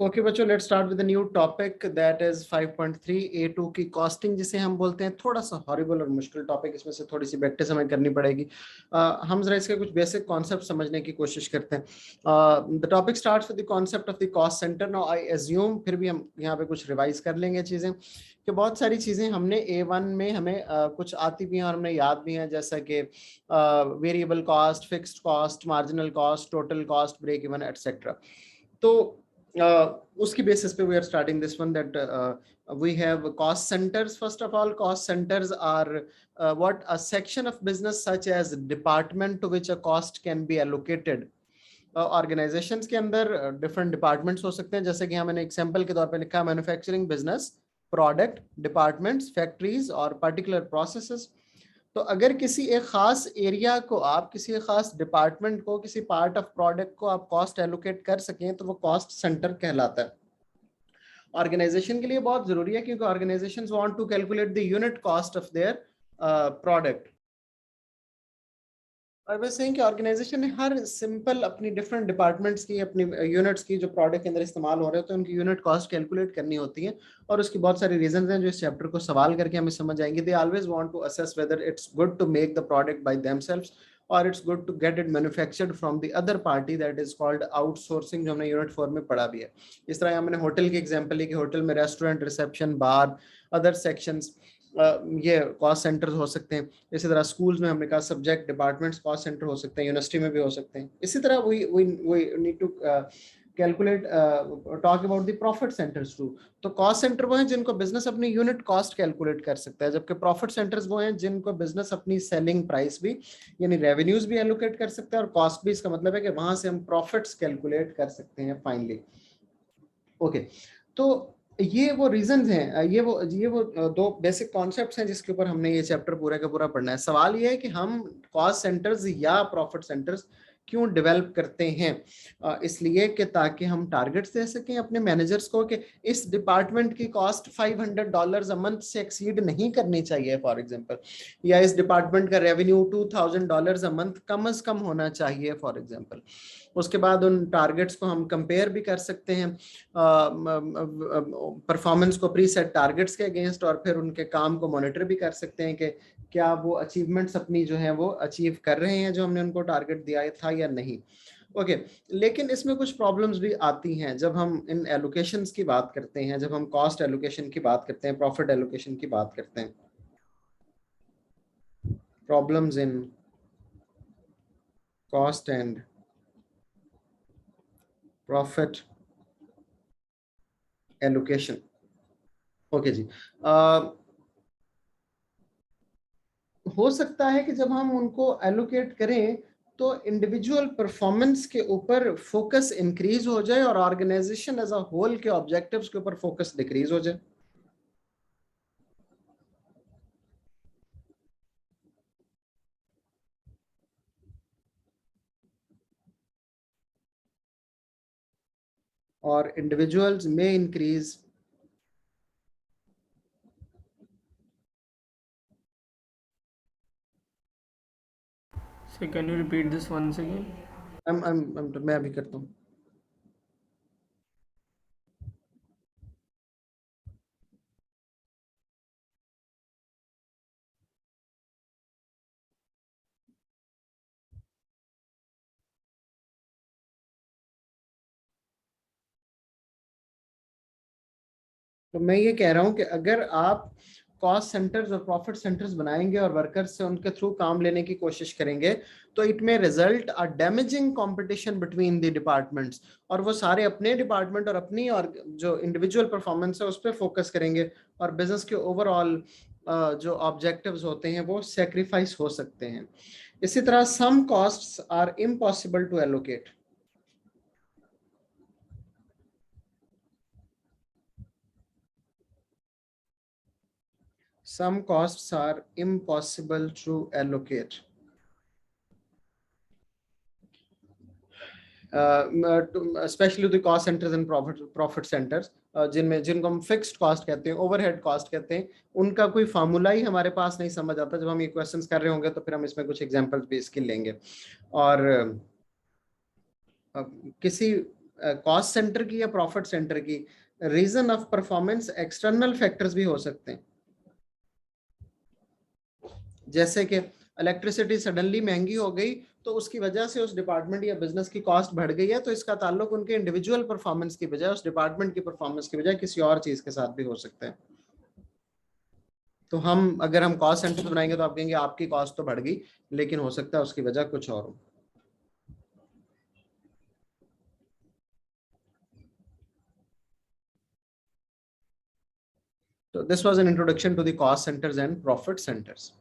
Okay बच्चों, let's start with the new topic that is 5.3 A2 की costing, जिसे हम बोलते हैं। थोड़ा सा हॉरिबल और मुश्किल टॉपिक, इसमें से थोड़ी सी प्रैक्टिस हमें करनी पड़ेगी। हम जरा इसके कुछ बेसिक कॉन्सेप्ट समझने की कोशिश करते हैं। The topic starts with the concept of the cost centre. Now I assume, फिर भी हम यहाँ पे कुछ रिवाइज कर लेंगे चीजें, कि बहुत सारी चीजें हमने A1 में हमें कुछ आती भी हैं और हमें याद भी हैं, जैसा कि variable cost, fixed cost, marginal cost, total cost, break even etcetera. तो उसकी basis पे we are starting this one, that we have cost centers. First of all, cost centers are what a section of business such as department to which a cost can be allocated. Organisations के अंदर different departments हो सकते हैं, जैसे कि मैंने example के तौर पे लिखा, manufacturing business, product departments, factories और पर्टिकुलर प्रोसेसेस। तो अगर किसी एक खास एरिया को आप, किसी एक खास डिपार्टमेंट को, किसी पार्ट ऑफ प्रोडक्ट को आप कॉस्ट एलोकेट कर सकें, तो वो कॉस्ट सेंटर कहलाता है। ऑर्गेनाइजेशन के लिए बहुत जरूरी है, क्योंकि organisations want to calculate the unit cost of their product. और वैसे हैं कि ऑर्गेनाइजेशन ने हर सिंपल अपनी डिफरेंट डिपार्टमेंट्स की, अपनी यूनिट्स की, जो प्रोडक्ट के अंदर इस्तेमाल हो रहे हैं, तो उनकी यूनिट कॉस्ट कैलकुलेट करनी होती है। और उसकी बहुत सारी रीजंस हैं जो इस चैप्टर को सवाल करके हमें समझ आएंगे। They always want to assess whether it's good to make the product by themselves और it's good to get it manufactured from the other party, that is called outsourcing, जो हमने यूनिट 4 में पढ़ा भी है। इस तरह हमने होटल की एग्जांपल ली कि होटल में रेस्टोरेंट, रिसेप्शन, बार, अदर सेक्शंस, ये कॉस्ट सेंटर्स हो सकते हैं। इसी तरह स्कूल्स में हमने कहा सब्जेक्ट डिपार्टमेंट्स कॉस्ट सेंटर हो सकते हैं, यूनिवर्सिटी में भी हो सकते हैं। इसी तरह we need to calculate, talk about the profit centres too. तो कॉस्ट सेंटर वो हैं जिनको बिजनेस अपनी यूनिट कॉस्ट कैलकुलेट कर सकता है, जबकि प्रॉफिट सेंटर्स वो हैं जिनको बिजनेस अपनी सेलिंग प्राइस भी, यानी रेवेन्यूज भी एलोकेट कर सकता है, और कॉस्ट भी, इसका मतलब है कि वहां से हम प्रॉफिट्स कैलकुलेट कर सकते हैं फाइनली। ओके, तो ये वो रीजंस हैं, ये वो दो बेसिक कॉन्सेप्ट्स हैं जिसके ऊपर हमने ये चैप्टर पूरा का पूरा पढ़ना है। सवाल ये है कि हम कॉस्ट सेंटर्स या प्रॉफिट सेंटर्स क्यों डेवलप करते हैं? इसलिए कि ताकि हम टारगेट्स दे सकें अपने मैनेजर्स को कि इस डिपार्टमेंट की कॉस्ट $500 अ मंथ से एक्सीड नहीं करनी चाहिए फॉर एग्जांपल, या इस डिपार्टमेंट का रेवेन्यू $2000 अ मंथ कम से कम होना चाहिए फॉर एग्जांपल। उसके बाद उन टारगेट्स को हम कंपेयर भी कर सकते हैं परफॉर्मेंस को प्री सेट टारगेट्स के अगेंस्ट, और फिर उनके काम को मॉनिटर भी कर सकते हैं कि क्या वो अचीवमेंट्स अपनी जो है वो अचीव कर रहे हैं जो हमने उनको टारगेट दिया था या नहीं। ओके, लेकिन इसमें कुछ प्रॉब्लम्स भी आती हैं जब हम इन एलोकेशंस की बात करते हैं, जब हम कॉस्ट एलोकेशन की बात करते हैं, प्रॉफिट एलोकेशन की बात करते हैं। Problems in cost and profit allocation. Okay ji, हो सकता है कि जब हम उनको एलोकेट करें तो इंडिविजुअल परफॉर्मेंस के ऊपर फोकस इंक्रीज हो जाए और ऑर्गेनाइजेशन एज अ होल के ऑब्जेक्टिव्स के ऊपर फोकस डिक्रीज हो जाए। और इंडिविजुअल्स में increase So can you repeat this once again? मैं अभी करता हूँ। तो मैं ये कह रहा हूं कि अगर आप कॉस्ट सेंटर्स और प्रॉफिट सेंटर्स बनाएंगे और वर्कर्स से उनके थ्रू काम लेने की कोशिश करेंगे, तो इट में result a damaging competition between the departments, और वो सारे अपने डिपार्टमेंट और अपनी और जो इंडिविजुअल परफॉर्मेंस है उस पर फोकस करेंगे, और बिजनेस के ओवरऑल जो ऑब्जेक्टिव्स होते हैं वो सेक्रीफाइस हो सकते हैं। इसी तरह some costs are impossible to allocate. Some costs are impossible to allocate. Especially the cost centers and profit centers, जिनको हम फिक्स्ड कॉस्ट कहते हैं, ओवरहेड कॉस्ट कहते हैं, उनका कोई फार्मूला ही हमारे पास नहीं समझ आता। जब हम ये क्वेश्चंस कर रहे होंगे तो फिर हम इसमें कुछ एग्जांपल्स भी इसके लेंगे। और किसी कॉस्ट सेंटर की या प्रॉफिट सेंटर की, reason of performance external factors भी हो सकते हैं, जैसे कि इलेक्ट्रिसिटी सडनली महंगी हो गई तो उसकी वजह से उस डिपार्टमेंट या बिजनेस की कॉस्ट बढ़ गई है, तो इसका ताल्लुक उनके इंडिविजुअल परफॉर्मेंस की बजाय उस डिपार्टमेंट की परफॉर्मेंस की बजाय किसी और चीज के साथ भी हो सकता है। तो अगर हम कॉस्ट सेंटर बनाएंगे तो आप कहेंगे आपकी कॉस्ट तो बढ़ गई, लेकिन हो सकता है उसकी वजह कुछ और हो। So this was an introduction to the cost centers and profit centers.